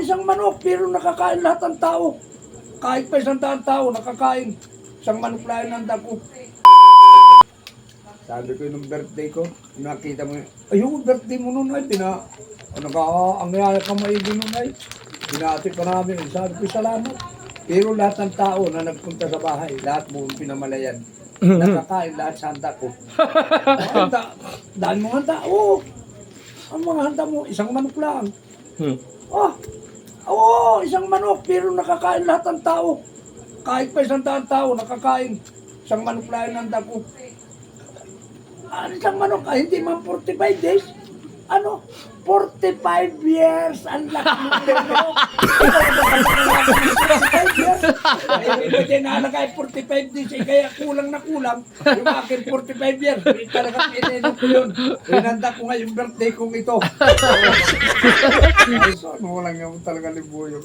isang manok, pero nakakain lahat ng tao. Kahit pa 100 tao, nakakain. Isang manok lang ang handa ko. Sabi ko yung birthday ko, nakita mo yun. Ay, yung birthday mo nun ay, ang yaya ka maigi nun ay. Binati pa namin, sabi ko salamat. Pero lahat ng tao na nagpunta sa bahay, lahat mo pinamalayan. Nakakain lahat sa handa ko. Dahil mo handa, oo. Ang mga handa mo, isang manok lang. Isang manok, pero nakakain lahat ng tao. Kahit pa 100 tao, nakakain. Isang manok lang ang handa ko. Isang manok, hindi man 45 days. 45 years ang laki mo pero 45 years. Pwede naalagay 45 days kaya kulang na kulang. Yung akin 45 years. Talagang pinino ko yun. Pinanda ko nga yung birthday kong ito. So, walang yung talaga libuyo.